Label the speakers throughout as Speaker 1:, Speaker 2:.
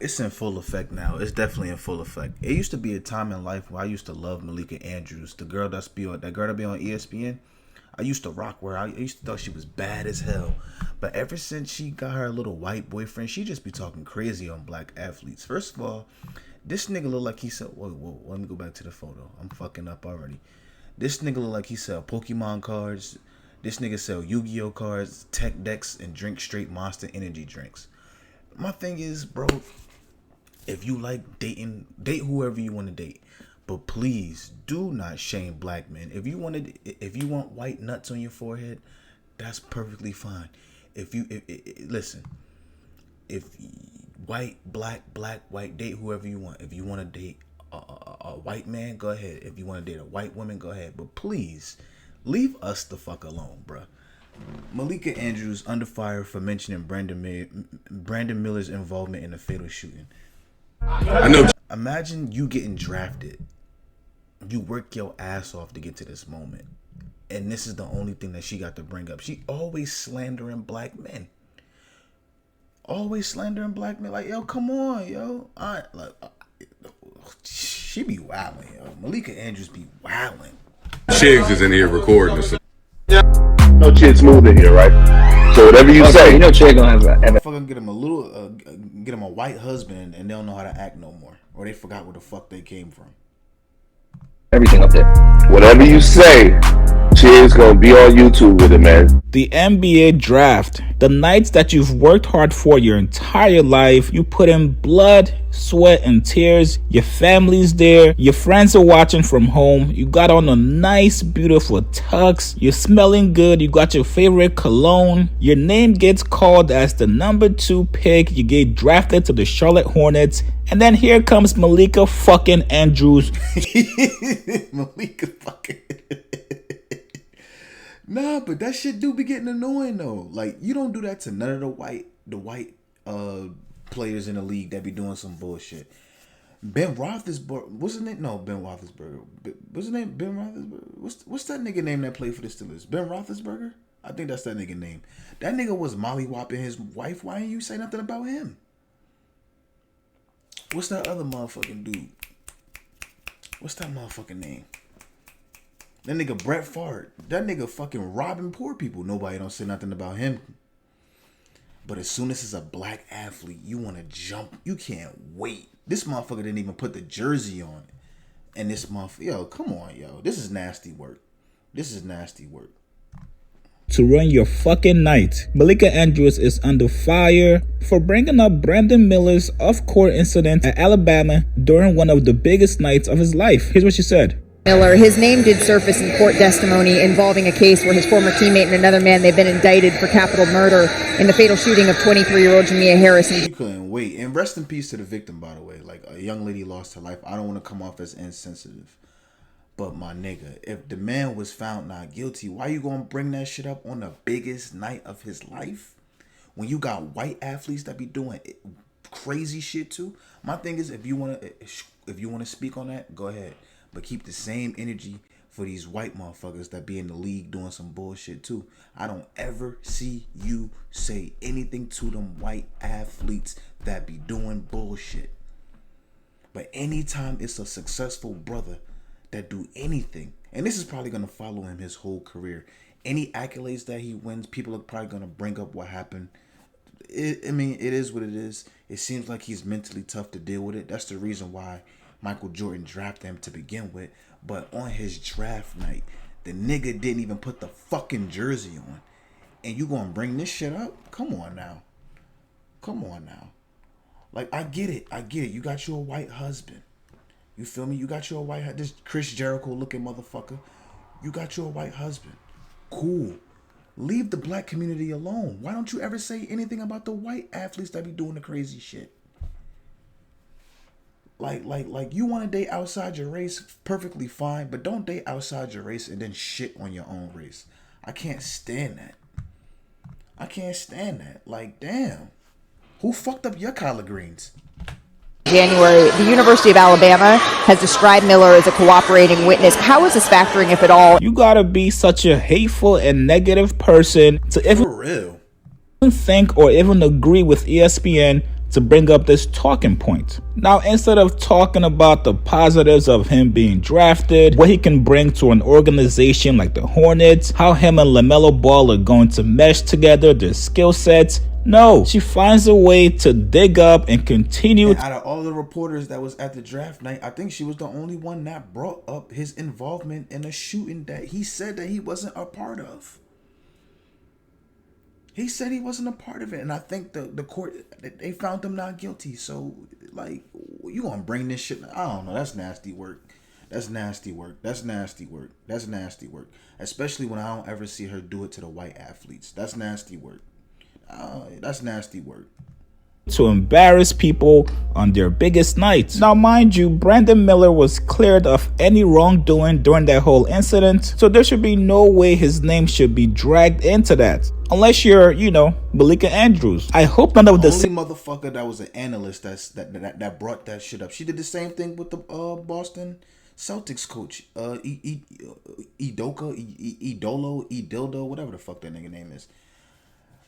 Speaker 1: It's in full effect now. It's definitely in full effect. It used to be a time in life where I used to love Malika Andrews, the girl that be on ESPN. I used to rock her. I used to thought she was bad as hell. But ever since she got her little white boyfriend, she just be talking crazy on black athletes. First of all, this nigga look like he said, whoa, let me go back to the photo. I'm fucking up already. This nigga look like he sell Pokemon cards. This nigga sell Yu-Gi-Oh cards, tech decks, and drink straight Monster energy drinks. My thing is, bro, if you like dating, date whoever you want to date. But please do not shame black men. If you want white nuts on your forehead, that's perfectly fine. Listen, if white, black, white, date whoever you want. If you want to date a white man, go ahead. If you want to date a white woman, go ahead. But please, leave us the fuck alone, bruh. Malika Andrews under fire for mentioning Brandon Miller's involvement in the fatal shooting. I know. Imagine you getting drafted. You work your ass off to get to this moment. And this is the only thing that she got to bring up. She always slandering black men. Like, yo, come on, yo. She be wilding, yo. Malika Andrews be wilding.
Speaker 2: Chigs is in here recording this.
Speaker 3: No Chig's smooth in here, right? So whatever you say,
Speaker 4: you know Chig gonna have
Speaker 1: fucking get him a white husband and they don't know how to act no more. Or they forgot where the fuck they came from.
Speaker 4: everything up there.
Speaker 3: whatever you say, Chig's gonna be on YouTube with it, man.
Speaker 5: The NBA draft, the nights that you've worked hard for your entire life, you put in blood, sweat, and tears. Your family's there, your friends are watching from home. You got on a nice, beautiful tux. You're smelling good. You got your favorite cologne. Your name gets called as the number 2 pick. You get drafted to the Charlotte Hornets. And then here comes Malika fucking Andrews.
Speaker 1: Malika fucking. Nah, but that shit do be getting annoying though. Like, you don't do that to none of the white players in the league that be doing some bullshit. Ben Roethlisberger, what's his name? No, Ben Roethlisberger. What's his name? Ben Roethlisberger. What's that nigga name that played for the Steelers? Ben Roethlisberger? I think that's that nigga name. That nigga was mollywopping his wife. Why didn't you say nothing about him? What's that other motherfucking dude? What's that motherfucking name? That nigga Brett Favre. That nigga fucking robbing poor people. Nobody don't say nothing about him. But as soon as it's a black athlete, you want to jump. You can't wait. This motherfucker didn't even put the jersey on. And this motherfucker, yo, come on, yo. This is nasty work.
Speaker 5: To run your fucking night. Malika Andrews is under fire for bringing up Brandon Miller's off-court incident at Alabama during one of the biggest nights of his life. Here's what she said.
Speaker 6: Miller, his name did surface in court testimony involving a case where his former teammate and another man, they've been indicted for capital murder in the fatal shooting of 23-year-old Jamia Harrison.
Speaker 1: You couldn't wait. And rest in peace to the victim, by the way. Like, a young lady lost her life. I don't want to come off as insensitive. But my nigga, if the man was found not guilty, why you gonna bring that shit up on the biggest night of his life? When you got white athletes that be doing crazy shit too? My thing is, if you wanna speak on that, go ahead. But keep the same energy for these white motherfuckers that be in the league doing some bullshit too. I don't ever see you say anything to them white athletes that be doing bullshit. But anytime it's a successful brother that do anything, and this is probably going to follow him his whole career, any accolades that he wins, people are probably going to bring up what happened. It is what it is. It seems like he's mentally tough to deal with it. That's the reason why Michael Jordan drafted him to begin with. But on his draft night, the nigga didn't even put the fucking jersey on. And you gonna bring this shit up? Come on now. Like, I get it. You got you a white husband. You feel me? You got you a white, this Chris Jericho looking motherfucker. You got you a white husband. Cool. Leave the black community alone. Why don't you ever say anything about the white athletes that be doing the crazy shit? Like you want to date outside your race, perfectly fine, but don't date outside your race and then shit on your own race. I can't stand that. Like, damn. Who fucked up your collard greens?
Speaker 6: January, the University of Alabama has described Miller as a cooperating witness. How is this factoring, if at all?
Speaker 5: You gotta be such a hateful and negative person to
Speaker 1: For real.
Speaker 5: even think or even agree with ESPN to bring up this talking point. Now, instead of talking about the positives of him being drafted, what he can bring to an organization like the Hornets, how him and LaMelo Ball are going to mesh together, their skill sets, no, she finds a way to dig up and continue.
Speaker 1: And out of all the reporters that was at the draft night, I think she was the only one that brought up his involvement in a shooting that he said that he wasn't a part of. He said he wasn't a part of it, and I think the court, they found him not guilty. So, like, you gonna bring this shit? I don't know. That's nasty work. That's nasty work. That's nasty work. That's nasty work. Especially when I don't ever see her do it to the white athletes. That's nasty work. That's nasty work.
Speaker 5: To embarrass people on their biggest nights. Now, mind you, Brandon Miller was cleared of any wrongdoing during that whole incident, so there should be no way his name should be dragged into that. Unless you're, Malika Andrews. I hope none of
Speaker 1: The
Speaker 5: this.
Speaker 1: only motherfucker that was an analyst that brought that shit up. She did the same thing with the Boston Celtics coach, Idolo, whatever the fuck that nigga name is.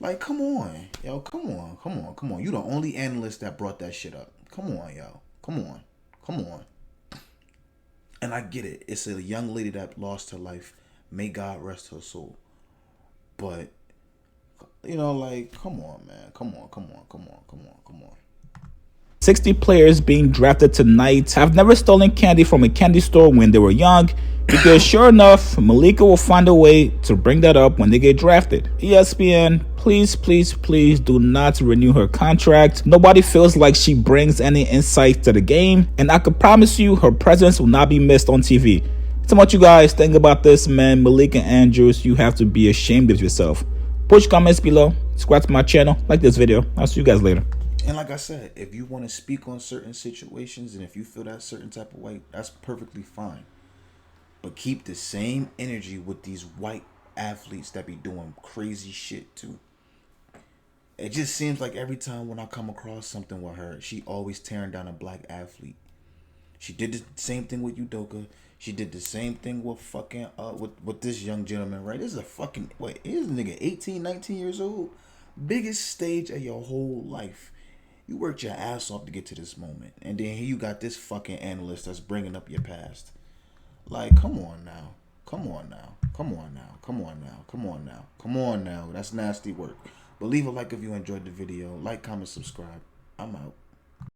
Speaker 1: Like, come on, yo, come on. You the only analyst that brought that shit up. Come on, yo. Come on. And I get it. It's a young lady that lost her life. May God rest her soul. But, like, come on, man. Come on.
Speaker 5: 60 players being drafted tonight have never stolen candy from a candy store when they were young, because sure enough, Malika will find a way to bring that up when they get drafted. ESPN, please do not renew her contract. Nobody feels like she brings any insight to the game, and I could promise you her presence will not be missed on TV. So what you guys think about this, man? Malika Andrews, you have to be ashamed of yourself. Put your comments below, subscribe to my channel, like this video. I'll see you guys later.
Speaker 1: And like I said, if you want to speak on certain situations and if you feel that certain type of way, that's perfectly fine. But keep the same energy with these white athletes that be doing crazy shit too. It just seems like every time when I come across something with her, she always tearing down a black athlete. She did the same thing with Udoka. She did the same thing with fucking with this young gentleman, right? This is a fucking here's a nigga 18, 19 years old. Biggest stage of your whole life. You worked your ass off to get to this moment. And then here you got this fucking analyst that's bringing up your past. Like, come on now. That's nasty work. But leave a like if you enjoyed the video. Like, comment, subscribe. I'm out.